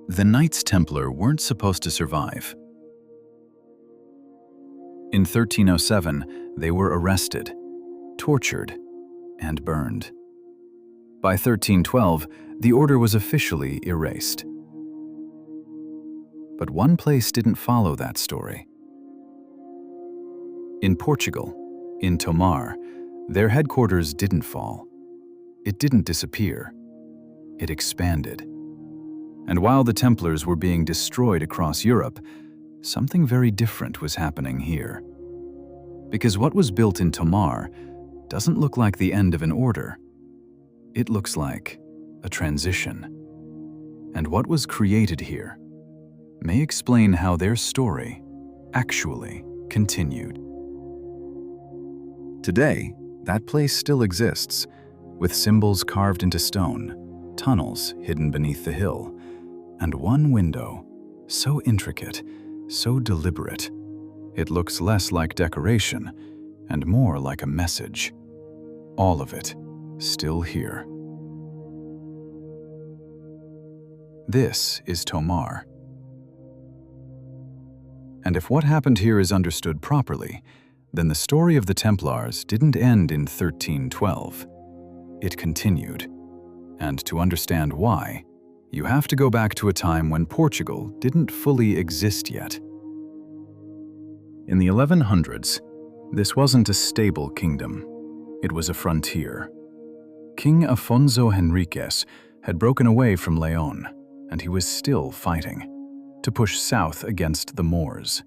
The Knights Templar weren't supposed to survive. In 1307, they were arrested, tortured, and burned. By 1312, the order was officially erased. But one place didn't follow that story. In Portugal, in Tomar, their headquarters didn't fall. It didn't disappear. It expanded. And while the Templars were being destroyed across Europe, something very different was happening here. Because what was built in Tomar doesn't look like the end of an order. It looks like a transition. And what was created here may explain how their story actually continued. Today, that place still exists, with symbols carved into stone, tunnels hidden beneath the hill, and one window, so intricate, so deliberate, it looks less like decoration and more like a message. All of it still here. This is Tomar. And if what happened here is understood properly, then the story of the Templars didn't end in 1312. It continued. And to understand why, you have to go back to a time when Portugal didn't fully exist yet. In the 1100s, this wasn't a stable kingdom. It was a frontier. King Afonso Henriques had broken away from Leon, and he was still fighting to push south against the Moors.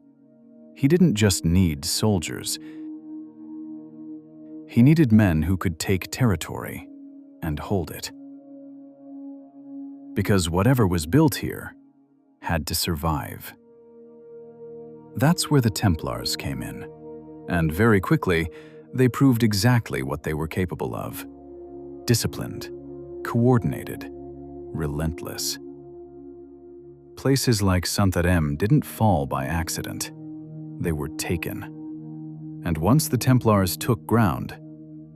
He didn't just need soldiers. He needed men who could take territory and hold it. Because whatever was built here had to survive. That's where the Templars came in, and very quickly, they proved exactly what they were capable of. Disciplined, coordinated, relentless. Places like Santarém didn't fall by accident. They were taken. And once the Templars took ground,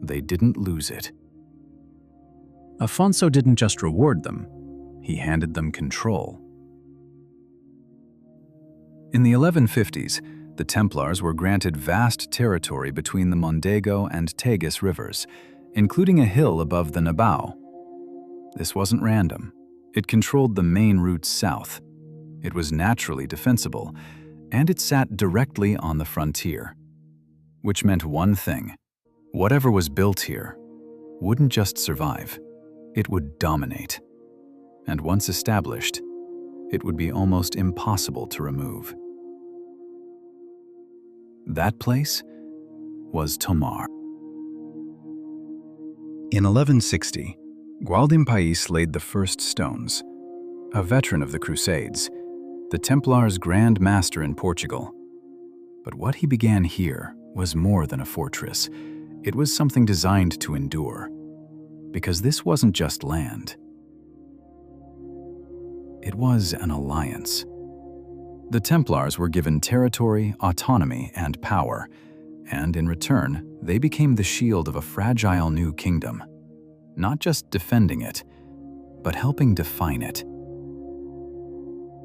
they didn't lose it. Afonso didn't just reward them, he handed them control. In the 1150s, the Templars were granted vast territory between the Mondego and Tagus rivers, including a hill above the Nabao. This wasn't random. It controlled the main route south. It was naturally defensible, and it sat directly on the frontier. Which meant one thing: whatever was built here wouldn't just survive, it would dominate. And once established, it would be almost impossible to remove. That place was Tomar. In 1160, Gualdim Pais laid the first stones. A veteran of the Crusades, the Templars' Grand Master in Portugal. But what he began here was more than a fortress. It was something designed to endure. Because this wasn't just land. It was an alliance. The Templars were given territory, autonomy, and power, and in return, they became the shield of a fragile new kingdom, not just defending it, but helping define it.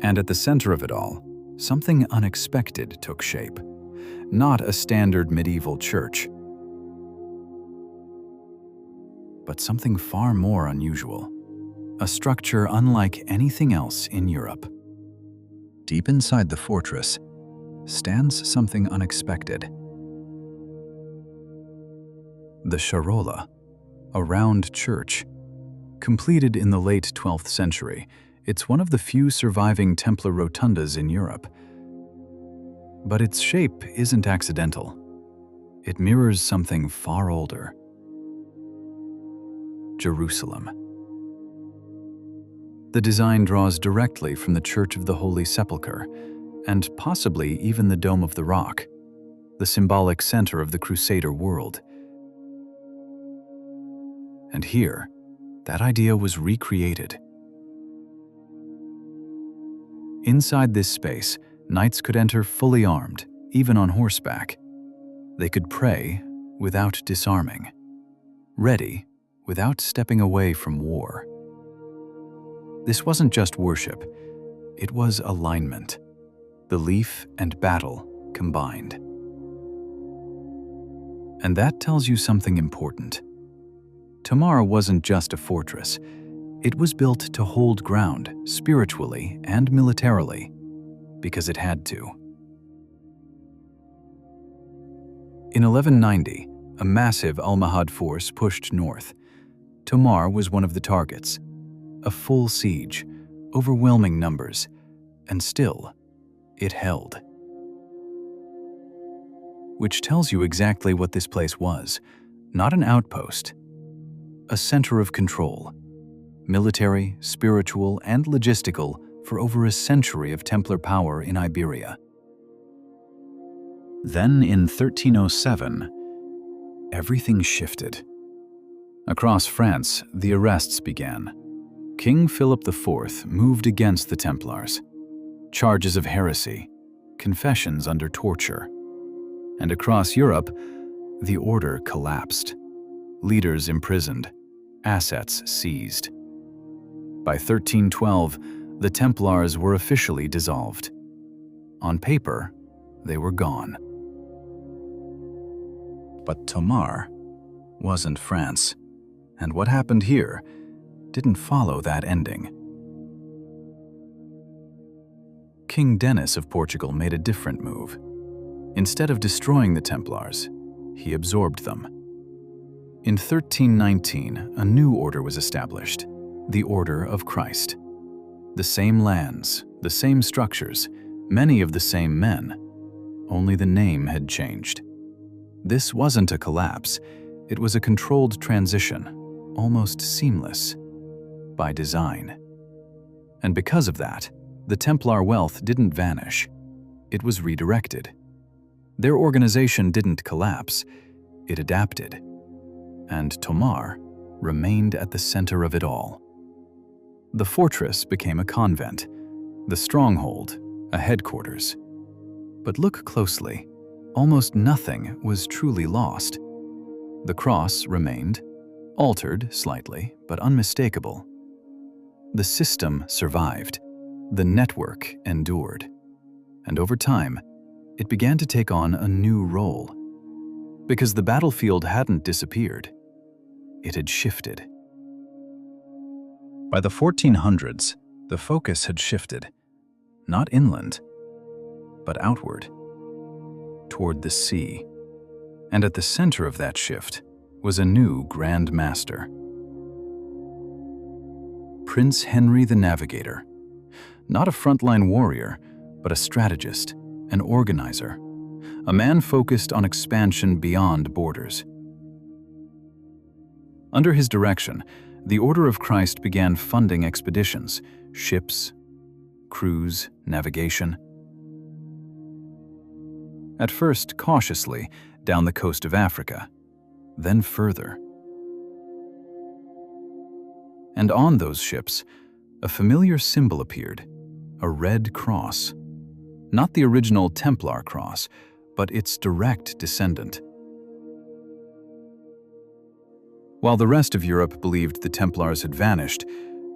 And at the center of it all, something unexpected took shape. Not a standard medieval church, but something far more unusual. A structure unlike anything else in Europe. Deep inside the fortress stands something unexpected. The Charola, a round church. Completed in the late 12th century, it's one of the few surviving Templar rotundas in Europe. But its shape isn't accidental. It mirrors something far older. Jerusalem. The design draws directly from the Church of the Holy Sepulchre, and possibly even the Dome of the Rock, the symbolic center of the Crusader world. And here, that idea was recreated. Inside this space, knights could enter fully armed, even on horseback. They could pray without disarming, ready without stepping away from war. This wasn't just worship, It was alignment, belief and battle combined. And that tells you something important. Tomar wasn't just a fortress. It was built to hold ground spiritually and militarily, because it had to. In 1190, a massive Almohad force pushed north. Tomar was one of the targets. A full siege, overwhelming numbers, and still, it held. Which tells you exactly what this place was. Not an outpost. A center of control. Military, spiritual, and logistical for over a century of Templar power in Iberia. Then in 1307, everything shifted. Across France, the arrests began. King Philip IV moved against the Templars. Charges of heresy, confessions under torture. And across Europe, the order collapsed. Leaders imprisoned, assets seized. By 1312, the Templars were officially dissolved. On paper, they were gone. But Tomar wasn't France, and what happened here didn't follow that ending. King Denis of Portugal made a different move. Instead of destroying the Templars, he absorbed them. In 1319, a new order was established, the Order of Christ. The same lands, the same structures, many of the same men, only the name had changed. This wasn't a collapse, it was a controlled transition, almost seamless, by design. And because of that, the Templar wealth didn't vanish, it was redirected. Their organization didn't collapse, it adapted. And Tomar remained at the center of it all. The fortress became a convent, the stronghold, a headquarters. But look closely, almost nothing was truly lost. The cross remained, altered slightly, but unmistakable. The system survived, the network endured, and over time, it began to take on a new role. Because the battlefield hadn't disappeared, it had shifted. By the 1400s, the focus had shifted, not inland, but outward, toward the sea. And at the center of that shift was a new Grand Master. Prince Henry the Navigator. Not a frontline warrior, but a strategist, an organizer, a man focused on expansion beyond borders. Under his direction, the Order of Christ began funding expeditions, ships, crews, navigation. At first cautiously, down the coast of Africa, then further. And on those ships, a familiar symbol appeared, a red cross. Not the original Templar cross, but its direct descendant. While the rest of Europe believed the Templars had vanished,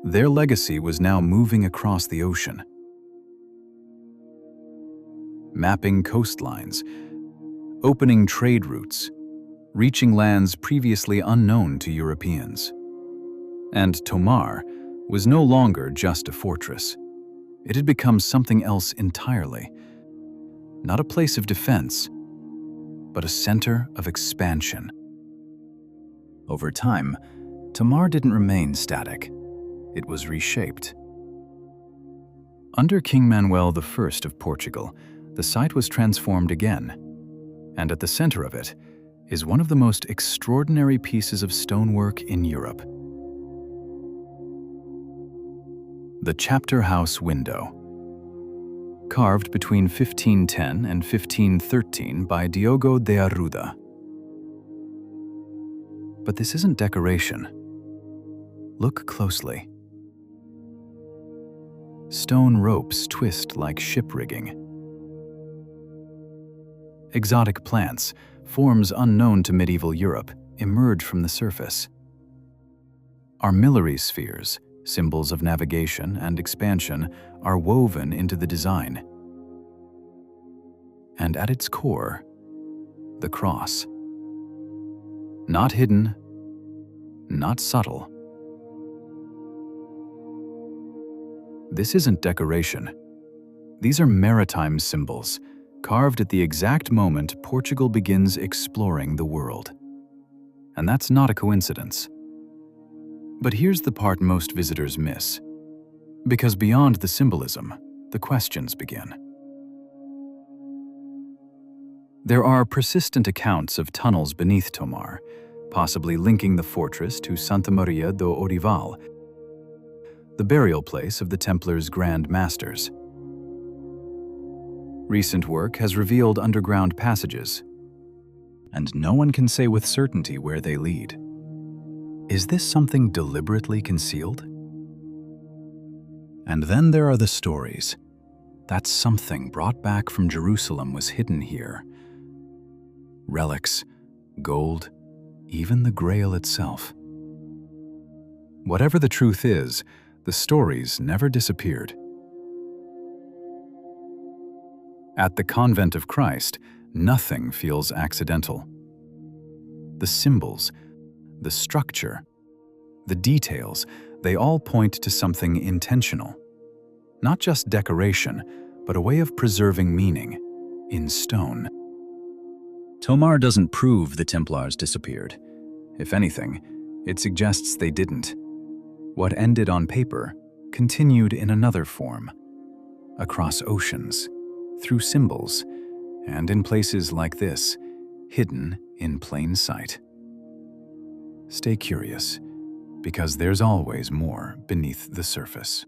their legacy was now moving across the ocean. Mapping coastlines, opening trade routes, reaching lands previously unknown to Europeans. And Tomar was no longer just a fortress. It had become something else entirely. Not a place of defense, but a center of expansion. Over time, Tomar didn't remain static. It was reshaped. Under King Manuel I of Portugal, the site was transformed again, and at the center of it is one of the most extraordinary pieces of stonework in Europe. The Chapter House window. Carved between 1510 and 1513 by Diogo de Arruda. But this isn't decoration. Look closely. Stone ropes twist like ship rigging. Exotic plants, forms unknown to medieval Europe, emerge from the surface. Armillary spheres, Symbols of navigation and expansion are woven into the design. And at its core, the cross. Not hidden, not subtle. This isn't decoration. These are maritime symbols, carved at the exact moment Portugal begins exploring the world. And that's not a coincidence. But here's the part most visitors miss. Because beyond the symbolism, the questions begin. There are persistent accounts of tunnels beneath Tomar, possibly linking the fortress to Santa Maria do Orival, the burial place of the Templars' Grand Masters. Recent work has revealed underground passages, and no one can say with certainty where they lead. Is this something deliberately concealed? And then there are the stories that something brought back from Jerusalem was hidden here. Relics, gold, even the Grail itself. Whatever the truth is, the stories never disappeared. At the Convent of Christ, nothing feels accidental. The symbols, the structure, the details, they all point to something intentional. Not just decoration, but a way of preserving meaning in stone. Tomar doesn't prove the Templars disappeared. If anything, it suggests they didn't. What ended on paper continued in another form, across oceans, through symbols, and in places like this, hidden in plain sight. Stay curious, because there's always more beneath the surface.